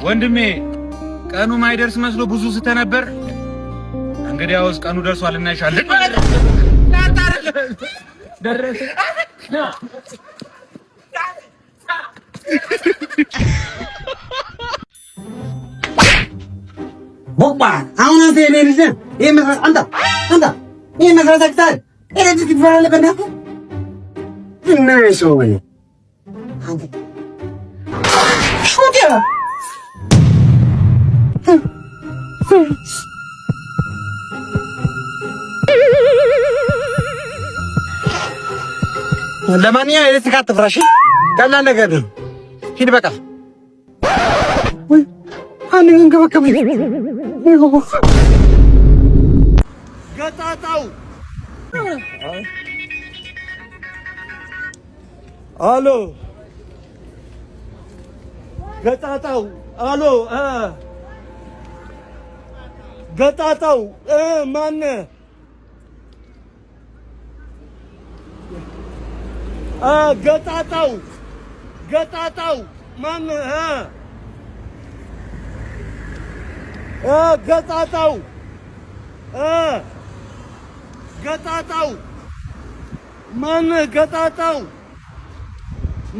ወንድሜ ቀኑ ማይደርስ መስሎ ብዙ ስተነበር እንግዲያውስ ቀኑ ደርሷል እናይሻለን። ደረሰ ቦባ አሁን አንተ የኔልጅ ይሄ መስራት አንተ ይሄ መስራት አክታል እረጅ ትፈራለ በእናትህ እና ሰው ወይ አንተ ሹዲያ ለማንኛውም ኤሌክትሪክ አትፍራሽ ቀላል ነገር ነው ሂድ በቃ ወይ አንን እንገበከብ ገጣጣው አሎ ገጣጣው አሎ ገጣጣው ማን ገጣጣው ማን ገጣጣው ማን ገጣጣው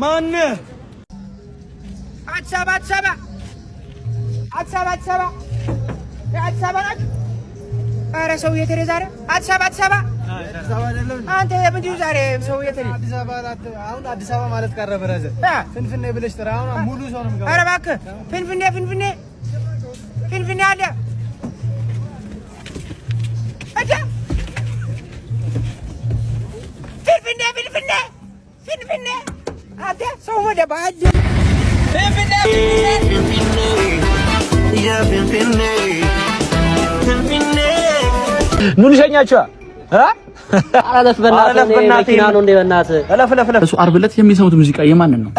ማን አዲስ አበባ ኧረ ሰውዬ ተሬ ዛሬ አዲስ አበባ አንተ ምንድን ዛሬ ሰውዬ ተሬ አሁን አዲስ አበባ ማለት ቀረ ብራዘር ፍንፍኔ ብለሽ ጥራ አሁን ሙሉ ሰው ነው የሚገባው ኧረ እባክህ ፍንፍኔ አለ አጃ ፍንፍኔ አንተ ሰው ወደ ባድ ፍንፍኔ ኑ ልሸኛቸው አለፍ በእናትህ መኪና ነው እንደ በእናትህ እለፍ እሱ ዓርብ ዕለት የሚሰሙት ሙዚቃ የማንን ነው?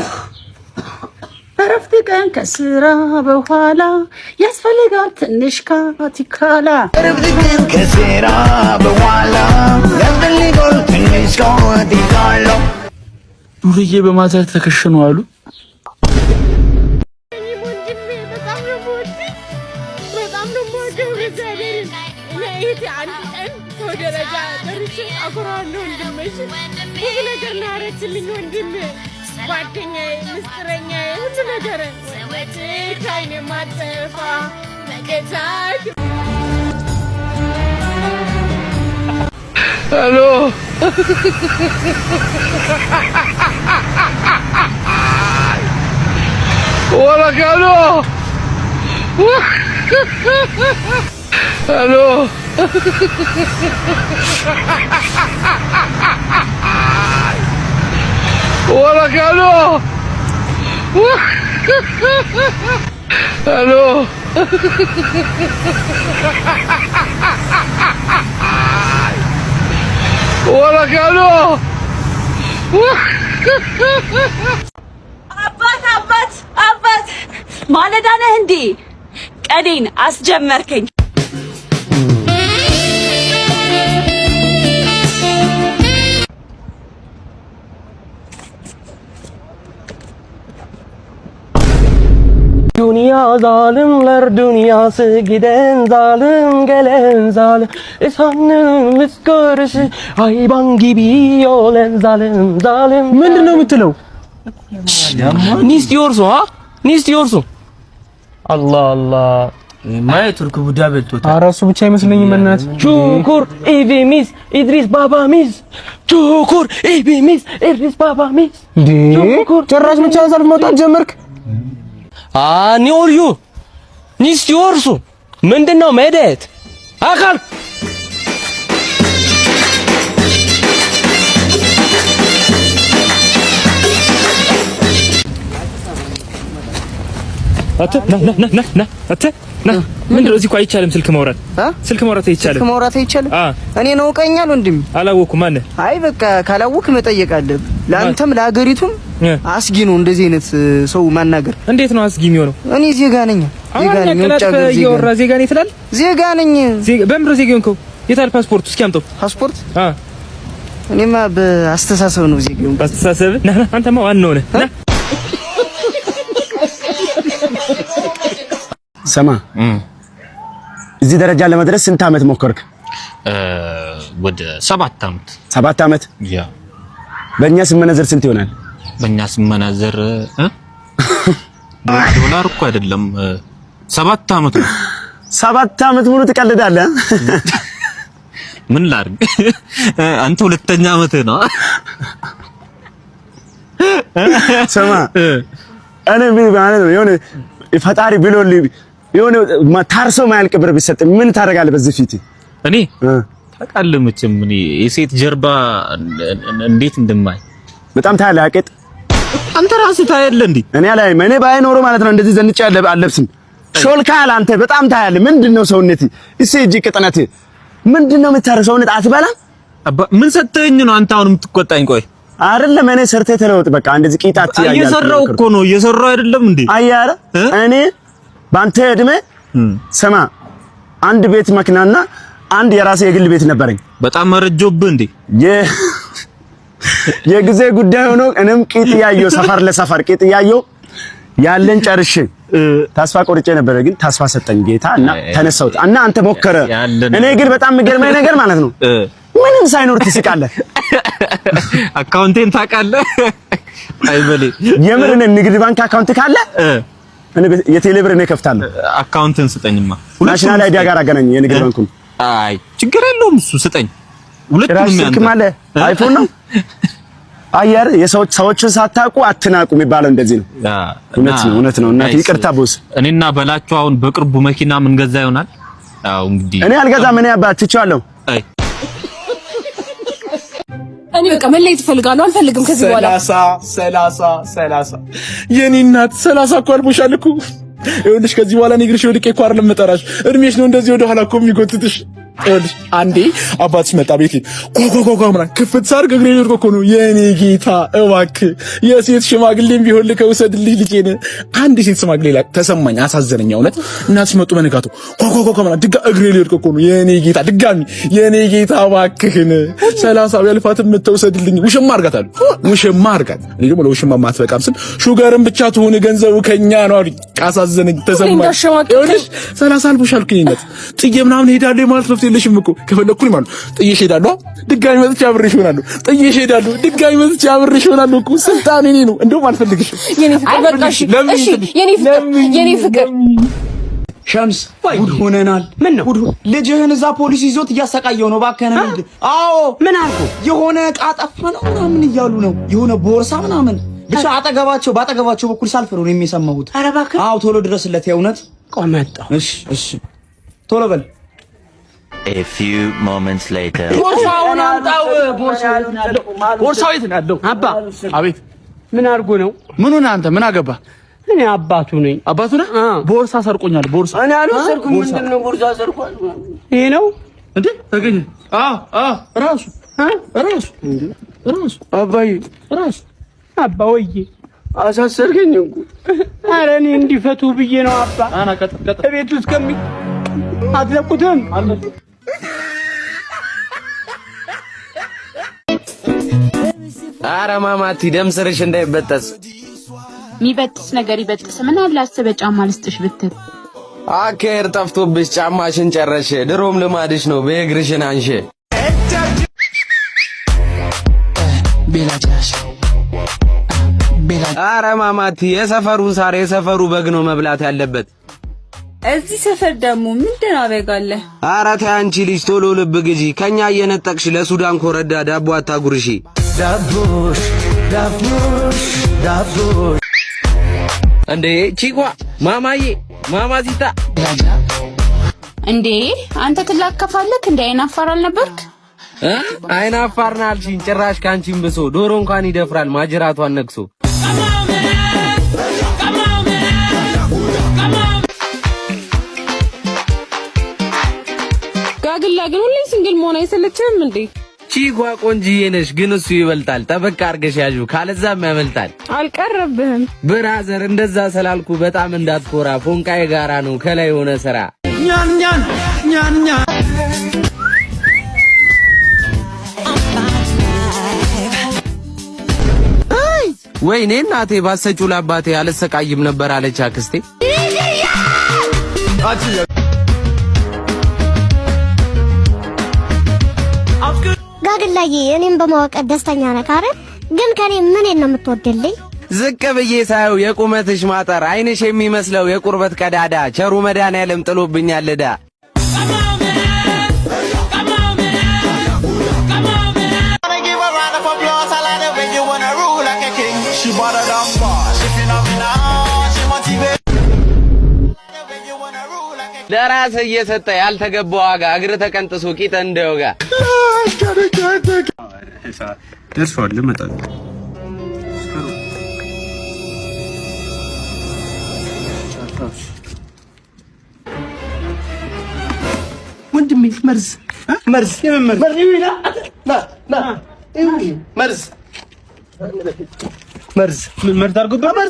እረፍት ቀን ከስራ በኋላ ያስፈልጋል ትንሽ ካቲካላ እረፍት ቀን ከስራ በኋላ ያስፈልጋል ትንሽ ካቲካላ ኑርዬ በማዘር ተከሽኑ አሉ። ጓደኛዬ ምስጥረኛዬ ሁሉ ነገር ከእኔ ማጠፋ ጌታ ሄሎ ወላሂ ሄሎ ወላሂ ሄሎ ወላሂ አባት ማለዳ ነህ እንዴ? ቀዴን አስጀመርከኝ። Dünya zalimler dünyası giden zalim gelen zalim İnsanlığımız görüşü hayvan gibi olan zalim ምንድን ነው የምትለው? Ne istiyorsun ha? Ne istiyorsun? Allah Allah ማየት ቱርክ ቡዳ በልቶታል። ኧረ እሱ ብቻ አይመስለኝም በእናትህ Çukur evimiz İdris babamız Çukur evimiz İdris babamız እንዴ ጭራሽ ብቻ ሰልፍ መውጣት ጀመርክ? Ne oluyor? Ne istiyorsun? ምንድነው መደት? አካል አተ ና አተ ና ምንድነው? እዚህ እኮ አይቻልም ስልክ ማውራት ስልክ ማውራት አይቻልም። ስልክ ማውራት አይቻልም? እኔ ነው ቀኛል ወንድም አላወኩም። ማን? አይ በቃ ካላወክ መጠየቅ አለብህ። ለአንተም ለሀገሪቱም አስጊ ነው እንደዚህ አይነት ሰው ማናገር። እንዴት ነው አስጊ የሚሆነው? እኔ ዜጋ ነኝ። ዜጋ ነኝ። እያወራ ዜጋ ነኝ ትላለህ? ዜጋ ነኝ። በምንድነው ዜጋ የሆንከው? የታል ፓስፖርት? እስኪ አምጣው ፓስፖርት። እኔማ በአስተሳሰብ ነው ዜጋ የሆንኩት። በአስተሳሰብ? ና አንተማ ዋናው ነህ። ና ሰማ እዚህ ደረጃ ለመድረስ ስንት አመት ሞከርክ? ወደ 7 አመት። 7 አመት? ያ በእኛ ስመነዘር ስንት ይሆናል? በእኛ ስመነዘር ዶላር እኮ አይደለም 7 አመት ነው። 7 አመት ሙሉ ትቀልዳለህ? ምን ላድርግ? አንተ ሁለተኛ አመት ነው። ሰማ እኔ ማለት ነው የሆነ ፈጣሪ ብሎልኝ የሆነ ታርሶ ማያልቅ ብር ቢሰጥ ምን ታደርጋለህ? በዚህ ፊት እኔ ታውቃለህ መቼም እኔ የሴት ጀርባ እንዴት እንደማይ በጣም ታያለህ። አቀጥ አንተ ራስህ ታያለህ እንዴ? እኔ አላይም። እኔ ባይኖር ማለት ነው እንደዚህ ዘንጬ አልለብስም። ሾልካል አንተ በጣም ታያለህ። ምንድነው ሰውነትህ? እሺ እጅ ቅጥነት ምንድነው የምታረው? ሰውነት አትበላም? አባ ምን ሰጠኝ ነው አንተ አሁን የምትቆጣኝ? ቆይ አይደለም እኔ ሰርተህ ተለውጥ። በቃ እንደዚህ ቂጣት ያያል። እየሰራው እኮ ነው እየሰራው አይደለም እንዴ? አያረ እኔ ባንተ እድሜ ስማ አንድ ቤት መኪናና አንድ የራሴ የግል ቤት ነበረኝ። በጣም መረጆብህ እንዴ? የጊዜ ጉዳይ ሆኖ እኔም ቂጥ ያየው ሰፈር ለሰፈር ቂጥ ያየው ያለን ጨርሼ ተስፋ ቆርጬ ነበር። ግን ተስፋ ሰጠኝ ጌታ እና ተነሳሁት እና አንተ ሞከረ። እኔ ግን በጣም የሚገርመኝ ነገር ማለት ነው ምንም ሳይኖር ትስቃለህ። አካውንቴን ታውቃለህ? አይበሌ የምርን ንግድ ባንክ አካውንት ካለ እኔ የቴሌ ብር እኔ ከፍታለሁ። አካውንትን ስጠኝማ። ናሽናል አይዲ ጋር አገናኝ የንግድ ባንኩን። አይ ችግር የለውም እሱ ስጠኝ። ሁለቱም ያንተ ማለት አይፎን ነው። አየር ሰዎችን ሳታውቁ አትናቁ የሚባለው እንደዚህ ነው። እውነት ነው። እናት ይቅርታ ቦስ። እኔና በላቸው አሁን በቅርቡ መኪና ምን ገዛ ይሆናል? አው እንግዲህ እኔ አልገዛም። እኔ አባት ትቻለሁ። አይ እኔ በቃ መለየት እፈልጋለሁ። አልፈልግም ከዚህ በኋላ 30 የኔ እናት 30 እኮ አልሞሻል እኮ። ይኸውልሽ ከዚህ በኋላ እኔ እግርሽ ወድቄ እኮ አይደለም የምጠራሽ፣ እድሜሽ ነው እንደዚህ ወደ ኋላ እኮ የሚጎትትሽ። ይኸውልሽ አንዴ አባትሽ መጣ ቤቴ ኮኮኮኮ ምናምን ክፍት ሳርግ እግሬ ወድቆ እኮ ነው። የኔ ጌታ እባክህ የሴት ሽማግሌም ቢሆን ልከውሰድልኝ ልጄን። አንድ ሴት ሽማግሌ ላይ ተሰማኝ፣ አሳዘነኝ። እውነት እናትሽ መጡ በነጋቱ ኮኮኮኮ ምናምን ድጋ እግሬ ወድቆ እኮ ነው። የኔ ጌታ ድጋሚ የኔ ጌታ እባክህን 30 ቢያልፋትም የምትወሰድልኝ ውሽማ አርጋታለሁ። ውሽማ አርጋት። እኔ ደግሞ ለውሽማ ማትበቃም ስል ሹገርም ብቻ ትሆን ገንዘቡ ከኛ ነው አሉኝ። አሳዘነኝ፣ ተሰማኝ። ይኸውልሽ 30 አልፎሻል እኮ ይነት ጥዬ ምናምን ሄዳለሁ ማለት ነው። የለሽም እኮ ከፈለኩኝ ማለት ጥዬሽ ሄዳለሁ። ድጋሚ መጥቼ አብሬሽ እሆናለሁ። ጥዬሽ ሄዳለሁ። ድጋሚ መጥቼ አብሬሽ እሆናለሁ እኮ ስልጣኔ እኔ ነው። እንደውም አልፈልግሽም የኔ ፍቅር። በቃ እሺ የኔ ፍቅር ሸምስ ጉድ ሆነናል። ምን ነው ልጅህን እዛ ፖሊስ ይዞት እያሰቃየው ነው። እባክህን እንዴ! አዎ ምን አልኩ? የሆነ ዕቃ ጠፋ ነው ምናምን እያሉ ነው። የሆነ ቦርሳ ምናምን ብቻ ባጠገባቸው በኩል ሳልፍ ነው የሚሰማሁት። ኧረ እባክህ አዎ ቶሎ ድረስለት። የእውነት ቆመጣው። እሺ ቶሎ በል። A few moments later. ቦርሳውን አምጣው። ቦርሳው የት ነው ያለው? አባ አቤት። ምን አድርጎ ነው? ምኑን? አንተ ምን አገባ? እኔ አባቱ ነኝ። አባቱ ነህ? ቦርሳ ሰርቆኛል። ቦርሳ እኔ አልወሰድኩም። ምንድነው ቦርሳ ሰርቋል? ይሄ ነው እንዴ? ተገኘ? ራሱ አባዬ ራሱ አባ ወዬ አሳሰርከኝ እኮ። ኧረ እኔ እንዲፈቱ ብዬ ነው አባ። አና ቀጥ ቤት ውስጥ አትለቁትም አለ። ኧረ ማማቲ ደም ስርሽ እንዳይበጠስ። የሚበጥስ ነገር ይበጥስ። ምን አለ አስበህ ጫማ ልስጥሽ ብትል። አከር ጠፍቶብሽ ጫማሽን ጨረሽ። ድሮም ልማድሽ ነው በእግርሽን አንሽ። ኧረ ማማቲ የሰፈሩን ሳር የሰፈሩ በግ ነው መብላት ያለበት። እዚህ ሰፈር ደግሞ ምንድን አበጋለህ? ኧረ ተይ አንቺ ልጅ ቶሎ ልብ ግዢ። ከኛ እየነጠቅሽ ለሱዳን ኮረዳ ዳቦ አታጉርሺ። ዳቦሽ እንዴ ቺኳ ማማዬ ማማዚታ እንዴ አንተ ትላከፋለህ እንዴ? አይናፋር አልነበርክ? አይናፋር ነህ አልሽኝ። ጭራሽ ካንቺም ብሶ ዶሮ እንኳን ይደፍራል ማጅራቷን ነክሶ። ጋግላ ግን ሁሌ ሲንግል መሆን አይሰለችህም እንዴ? ቺኳ ቆንጂዬ ነሽ ግን እሱ ይበልጣል። ጠበቃ አርገሽ ያዡ ካለዛም ያመልጣል። አልቀረብህም ብራዘር። እንደዛ ስላልኩ በጣም እንዳትኮራ። ፎንቃዬ ጋራ ነው ከላይ ሆነ ስራ ኛን ወይኔ እናቴ ባሰጩ ለአባቴ አልሰቃይም ነበር አለች አክስቴ። ጋግላዬ እኔም በማወቅ ደስተኛ ነህ አይደል? ግን ከኔ ምን ነው የምትወደልኝ? ዝቅ ብዬ ሳየው የቁመትሽ ማጠር አይንሽ የሚመስለው የቁርበት ቀዳዳ ቸሩ መድኃኒዓለም ጥሎብኛል ዕዳ። ለራስ እየሰጠ ያልተገባ ዋጋ እግር ተቀንጥሶ ቂጥ እንደወጋ ደርሷል። ልመጣ ወንድሜ መርዝ መርዝ መርዝ ይውላ ና መርዝ መርዝ መርዝ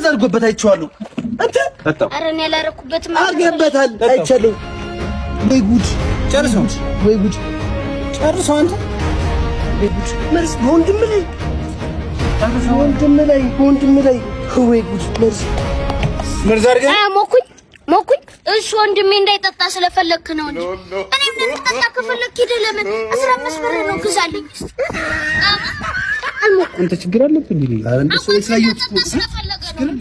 አድርጎበት አይቼዋለሁ። አንተ ኧረ እኔ አላደረኩበትም። አድርገህበታል አይቻለሁ። ወይ ጉድ ጨርሶ ወይ ጉድ ጨርሶ አንተ ወይ ጉድ መርዝ ወንድም ላይ ወይ ጉድ መርዝ አድርገህ ሞኩኝ እሱ ወንድሜ እንዳይጠጣ ስለፈለክ ነው እንጂ እኔም እንዳይጠጣ ከፈለክ ሂድ። ለምን 15 ብር ነው ግዛልኝ። አንተ ችግር አለብህ እንዴ? አንተ ሰው ይሳየው ስለፈለገ ነው።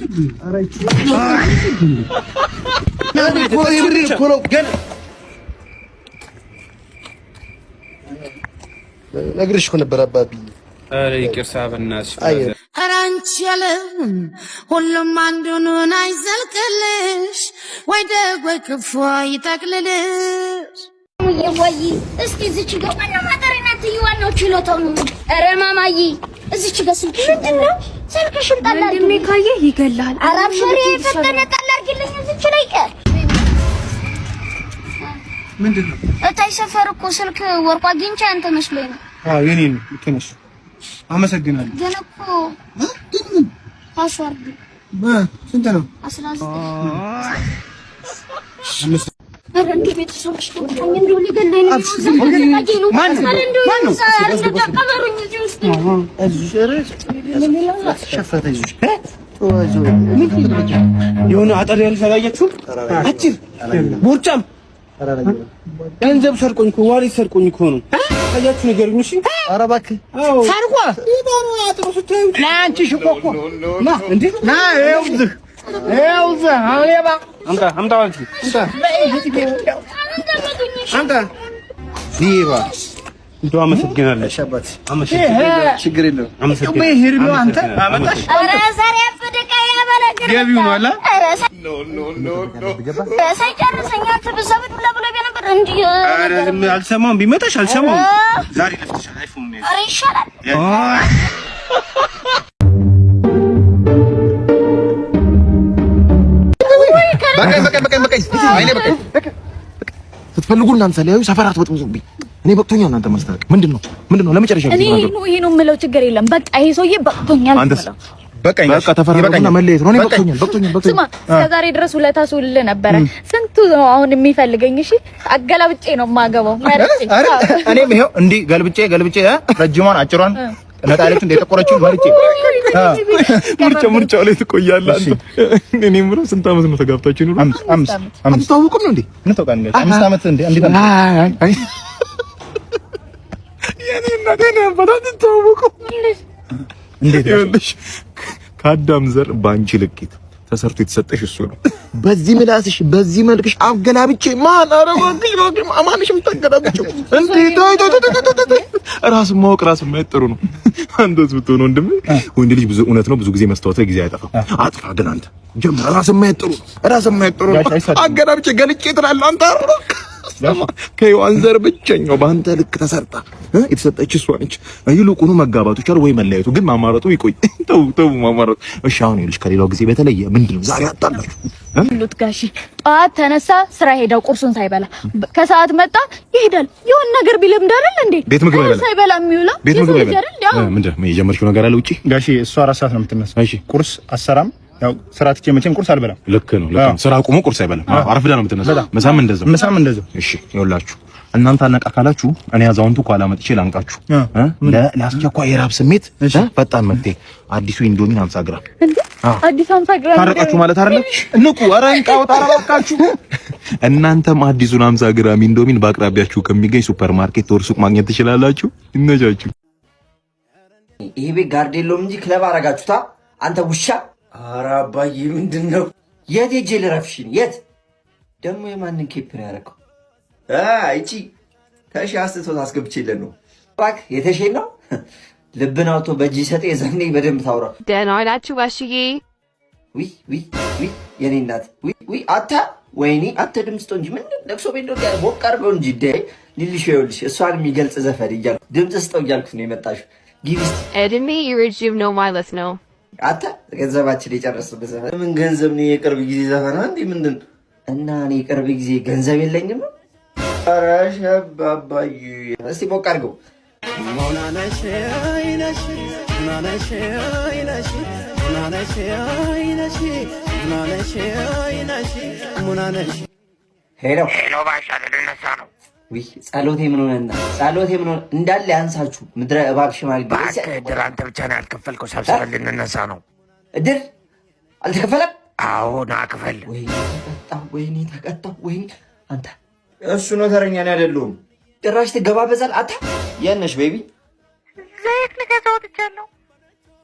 ነግሬሽ እኮ ነበር አባቢ። ኧረ ይቅርታ በእናትሽ። ኧረ አንቺ ያለም ሁሉም አንዱን አይዘልቅልሽ ወይ ደግ ወይ ክፉ ይጠቅልልሽ። ወይ እስቲ እዚች ጋር ዋናው ማጠሪነት ይዋናው ችሎታው ነው። ኧረ ማማዬ እዚች ጋር ስልክ ምንድነው? ስልክሽን ጣል አድርጊ ካየህ ይገላል። አራብ ሸሪ ፈጠነ ጣል አድርጊልኝ እዚች ላይ ምንድነው? እታይ ሰፈር እኮ ስልክ ወርቋ አግኝቼ አንተ መስሎኝ ነው። አዎ የኔ ነው። ትንሽ አመሰግናለሁ። ግን እኮ ፓስወርድ ስንት ነው? 19 ኧረ እንደ ቤተሰቦች ነው እንደው ሊገለኝ ነው። ማን ነው? የሆነ አጠር ያለ ሰላያችሁ አጭር ቦርጫም ገንዘብ ሰርቆኝ እኮ ዋሌት ሰርቆኝ እኮ ነው። ታያችሁ ነገሩኝ። እሺ ኧረ እባክህ ሰርቆ ይባሩ አጥሩ ስታዩ ና አንቺ ሽቆቆ ና እንዴ ና ይውዝህ አውሌባ አምጣ ወልጂ አምጣ ዲባ እንደው አመሰግናለሁ። ሻባት አመሰግናለሁ። ችግር የለውም። አመሰግናለሁ። ይሄ ነው አንተ አመጣሽ። ኧረ ዛሬ አፈደቃ ያበለግር ገቢው ነው አላ ሳይጨርሰኛ ተበዛብት ብላ ነበር እንዴ? ኧረ ዝም አልሰማም። ቢመጣሽ አልሰማም። ዛሬ ለፍተሻል። አይፎን ነው። ኧረ ይሻላል። በቃኝ አይኔ በቃኝ። ስትፈልጉ እናንተ ለያዩ ሰፈራት ወጥሙብኝ። እኔ በቅቶኛል። እናንተ ማስተካከል ምንድነው? ለመጨረሻ ጊዜ ይሄ ነው የምለው። ችግር የለም። በቃ ይሄ ሰውዬ በቅቶኛል። በቃ ተፈራረቁና መለየት ነው። እኔ በቅቶኛል። ስማ እስከዛሬ ድረስ ውለታ ስውልልህ ነበረ። ስንቱ አሁን የሚፈልገኝ። እሺ አገላብጬ ነው የማገባው። እኔም ይሄው እንዲህ ገልብጬ ረጅሟን አጭሯን ነጣለች እንደ ተቆረችው መልጬ ምርጫው ላይ ትቆያለህ አንተ። እኔም ብለው ስንት ዓመት ነው ተጋብታችሁ ነው? አምስት ታውቁም ነው እንዴ? ምን ታውቃለህ? 5 ዓመት እንዴ? እንዴ የኔ እናቴ ነው በጣም ታውቁ እንዴ? ይኸውልሽ ከአዳም ዘር ባንቺ ልቂት ተሰርቶ የተሰጠሽ እሱ ነው። በዚህ ምላስሽ በዚህ መልክሽ አገላብጬ ማን አረጋግሽ ነው ማማንሽ ምታገላብጪው እንዴ? ራስን ማወቅ ራስን ማየት ጥሩ ነው። አንተስ ብትሆን ወንድም ወንድ ልጅ ብዙ እውነት ነው ብዙ ጊዜ መስታወት ላይ ጊዜ አይጠፋም። አጥፋ ግን አንተ ጀምር። ራስን ማየት ጥሩ ነው። አገላብጬ ገልጬ ትላለህ አንተ። ከሔዋን ዘር ብቸኛው በአንተ ልክ ተሰርታ የተሰጠች እሷ ነች። ይልቁኑ መጋባቱ ይቻል ወይ መለያየቱ ግን ማማረጡ ይቆይ። ተው ማማረጡ። እሺ አሁን ይልሽ ከሌላው ጊዜ በተለየ ምንድነው ዛሬ አጣላችሁ? ሉት ጋሺ ጠዋት ተነሳ ስራ ሄዳው ቁርሱን ሳይበላ ከሰዓት መጣ ይሄዳል። የሆነ ነገር ቢለምድ አይደል እንዴ? ቤት ምግብ ሳይበላ የሚውላ ቤት ምግብ አይበላ። ምንድነው የጀመርሽው ነገር አለ ውጪ? ጋሺ እሷ 4 ሰዓት ነው የምትነሳው። እሺ ቁርስ አሰራም ያው ስራ ትቼ መቼም ቁርስ አልበላም። ልክ ነው። ስራ አቁሞ ቁርስ አይበላም። አረፍዳ ነው የምትነሳው። መሳም እንደዛው። እሺ ይኸውላችሁ እናንተ አነቃ ካላችሁ እኔ አዛውንቱ ኋላ መጥቼ ላንቃችሁ። ለአስቸኳይ የራብ ስሜት ፈጣን መፍትሄ አዲሱ ኢንዶሚን 50 ግራም። አዲስ 50 ግራም ታረቃችሁ ማለት አይደለም። ንቁ። ኧረ እንቃው ታረቃችሁ። እናንተም አዲሱን 50 ግራም ኢንዶሚን በአቅራቢያችሁ ከሚገኝ ሱፐርማርኬት ወር ሱቅ ማግኘት ትችላላችሁ። ይነጃችሁ። ይሄ ቤት ጋርድ የለውም እንጂ ክለብ አረጋችሁታ። አንተ ውሻ! ኧረ አባዬ ምንድነው? የት ሄጄ ልረፍሽን? የት ደግሞ የማንን ኬፕ ነው ያደረገው? እቺ ተሺ አስተቶ ታስገብቼለን ነው። እባክህ የተሼን ነው ልብን አውቶ በእጅ ሰጠ የዘኔ በደንብ ታውራ። ደህና ዋላችሁ ባሽዬ? ዊ የኔ እናት ዊ አታ ወይኔ አተ ድምጽ እንጂ ምን ለቅሶ ቤት ነው ያለው። ሞቅ አድርገው እንጂ ደ ሊልሽ ይኸውልሽ እሷን የሚገልጽ ዘፈን እያልኩ ድምጽ ስጠው እያልኩ ነው የመጣሽው። ጊቪስ እድሜ ረጅም ነው ማለት ነው። አታ ገንዘባችን የጨረስንበት ዘፈን ምን ገንዘብ ነው? የቅርብ ጊዜ ዘፈን አንዴ ምንድን እና እኔ የቅርብ ጊዜ ገንዘብ የለኝም። ኧረ ሸባባዬ እስቲ ሞቅ አድርገው። ሄሎ ባሻ ልነሳ ነው። ጸሎቴ ምን ሆነና? ጸሎቴ ምን ሆነ? እንዳለ ያንሳችሁ ምድረ እባብ ሽማግሌ። እድር አንተ ብቻ ነው ያልከፈልከው። ሰብስበን ልንነሳ ነው። እድር አልተከፈለም? አዎ ና ክፈል። ወይኔ ተቀጣሁ። ወይኔ አንተ እሱ ነው ተረኛ ነው አይደሉም። ጭራሽ ትገባበዛል። አታ የነሽ ቤቢ ዘይት ልገዛው ትቻለሁ።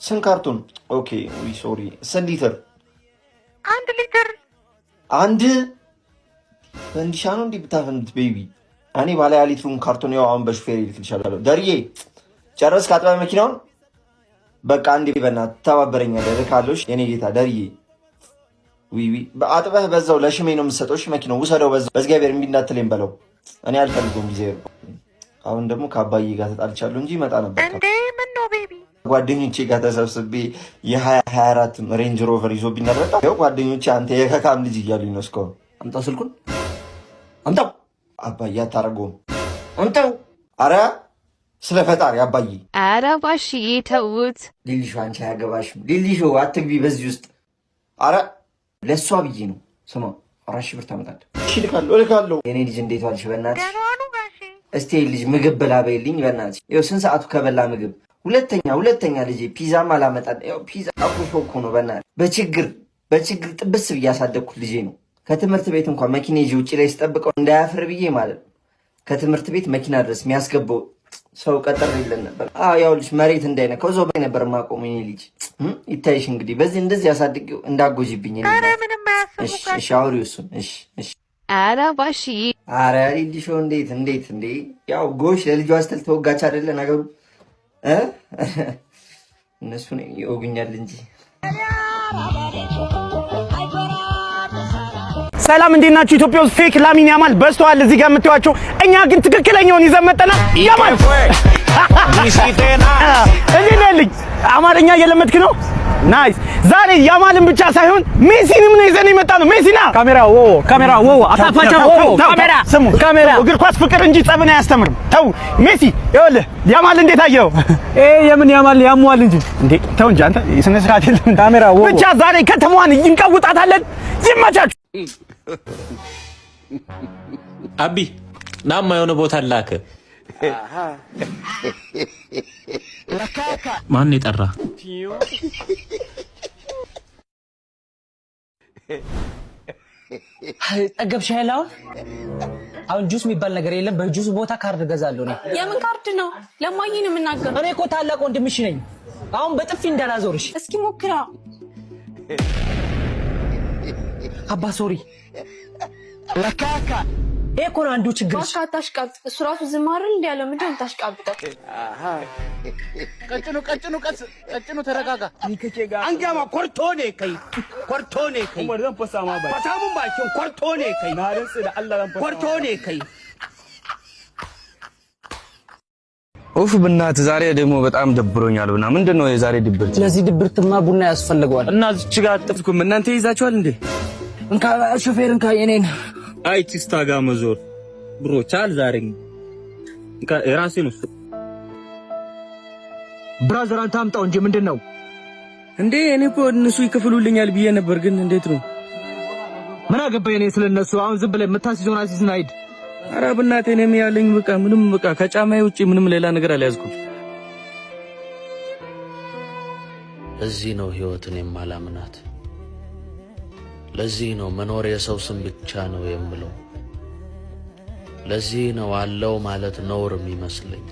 ስንት ካርቶን? ኦኬ ዊ ሶሪ። ስንት ሊትር? 1 ሊትር። አንድ ፈንዲሻ ነው እንዲህ ብታፈንዱት ቤቢ። እኔ ባለ ሊትሩን ካርቶን ያው አሁን በሹፌር ይልክልሻለሁ። ደርዬ ጨረስክ? አጥባ መኪናውን በቃ አንዴ በእናትህ ተባበረኛለህ። ልካለሽ የኔ ጌታ ደርዬ። አጥበህ በዛው ለሽሜ ነው የምትሰጠው። መኪናው ውሰደው በዛው በእግዚአብሔር እምቢ እንዳትለኝ በለው። እኔ አልፈልገውም ጊዜ። አሁን ደግሞ ከአባዬ ጋር ተጣልቻለሁ እንጂ መጣ ነበር እንዴ። ምን ነው ቤቢ? ጓደኞቼ ጋር ተሰብስቤ የ2024 ሬንጅ ሮቨር ይዞብኝ ነበር። ያው ጓደኞቼ አንተ የከካም ልጅ እያሉኝ ነው እስካሁን። አምጣው ስልኩን አምጣው። አባዬ አታረገውም። አምጣው። አረ ስለ ፈጣሪ አባዬ። አረ ባሽዬ ተውት። ሊሊሾ አንቺ አያገባሽም። ሊሊሾ አትግቢ በዚህ ውስጥ። አረ ለእሷ ብዬ ነው። ስማ 4 ሺህ ብር ታመጣለህ? እሺ እልካለሁ። የኔ ልጅ እንዴት ዋልሽ? በእናትሽ እስቲ ልጅ ምግብ ብላ በይልኝ በእናትሽ። ይኸው ስንት ሰዓቱ ከበላ ምግብ። ሁለተኛ ልጅ ፒዛም አላመጣም። ያው ፒዛ አኩርፎ እኮ ነው በእናትሽ። በችግር ጥብስ ብዬ ያሳደግኩት ልጄ ነው። ከትምህርት ቤት እንኳን መኪና ይዤ ውጭ ላይ ስጠብቀው እንዳያፍር ብዬ ማለት ነው። ከትምህርት ቤት መኪና ድረስ የሚያስገባው ሰው ቀጠር የለን ነበር። ያው ልጅ መሬት እንዳይነካው እዛው በይ ነበር ማቆም። የኔ ልጅ ይታይሽ እንግዲህ በዚህ እንደዚህ ያሳድገው እንዳጎጂብኝ። እሺ አውሪው እሱን። እሺ አረ ባሽዬ። አረ ሊዲሾ እንዴት እንዴ! ያው ጎሽ ለልጇ ስትል ተወጋች አይደለ ነገሩ። እነሱ ነው ይወጉኛል እንጂ። ሰላም እንዴት ናችሁ? ኢትዮጵያ ውስጥ ፌክ ላሚን ያማል በዝተዋል። እዚህ ጋር የምትዋቸው እኛ ግን ትክክለኛውን ይዘን መጥተናል። ያማል እንዴት ነህ ልጅ? አማርኛ እየለመድክ ነው? ናይስ። ዛሬ ያማልን ብቻ ሳይሆን ሜሲንም ነው ይዘን የመጣ ነው። ሜሲና ካሜራ አታፋቻ ካሜራ ስሙ። ካሜራ እግር ኳስ ፍቅር እንጂ ጸብን አያስተምርም። ተው ሜሲ ይኸውልህ ያማል እንዴት አየኸው? የምን ያማል ያሟል እንጂ እንዴ! ተው እንጂ አንተ ስነ ስርዓት የለም። ካሜራ ብቻ ዛሬ ከተማዋን እንቀውጣታለን። ይመቻችሁ። አቢ ናማ የሆነ ቦታ ላከ። ማን የጠራ? ጠገብሽ ያለው አሁን ጁስ የሚባል ነገር የለም። በጁስ ቦታ ካርድ ገዛለሁ ነው። የምን ካርድ ነው? ለማኝ ነው የምናገረው። እኔ እኮ ታላቅ ወንድምሽ ነኝ። አሁን በጥፊ እንዳላዞርሽ። እስኪ ሞክራ። አባ ሶሪ ለካካ እኮ ነው አንዱ ችግር። ባካ አታሽቃብጥ። እሱ ራሱ ዝም አይደል እንዴ ያለው? ምንድን ነው ታሽቃብጠው? ቀጭኑ ተረጋጋ። አንጋማ ኮርቶኔ ከይ ወርደን ፈሳማ ባይ ፈሳሙን ባይቸው ኮርቶኔ ከይ ናረስ ለአላህ ኮርቶኔ ከይ ኡፍ ብናት ዛሬ ደግሞ በጣም ደብሮኛል። ብና ምንድነው የዛሬ ድብርት? ስለዚህ ድብርትማ ቡና ያስፈልገዋል። እና እዚች ጋር ጥፍኩም እናንተ ይዛችኋል እንዴ? እንካ ሾፌር እንካ የኔን አይ ቲስታ ጋር መዞር ብሮ ቻል ዛሬ እንካ የራሴ ነው። ብራዘር አንተ አምጣው እንጂ ምንድነው እንዴ? እኔ እኮ እነሱ ይከፍሉልኛል ብዬ ነበር፣ ግን እንዴት ነው? ምን አገባኝ እኔ ስለነሱ። አሁን ዝም ብለህ የምታስይዘውን አስይዝና ሂድ። ኧረ በእናትህ እኔም ያለኝ በቃ ምንም በቃ ከጫማዬ ውጪ ምንም ሌላ ነገር አልያዝኩም። ለዚህ ነው ህይወትን የማላምናት። ለዚህ ነው መኖር የሰው ስም ብቻ ነው የምለው። ለዚህ ነው አለው ማለት ነውር የሚመስለኝ።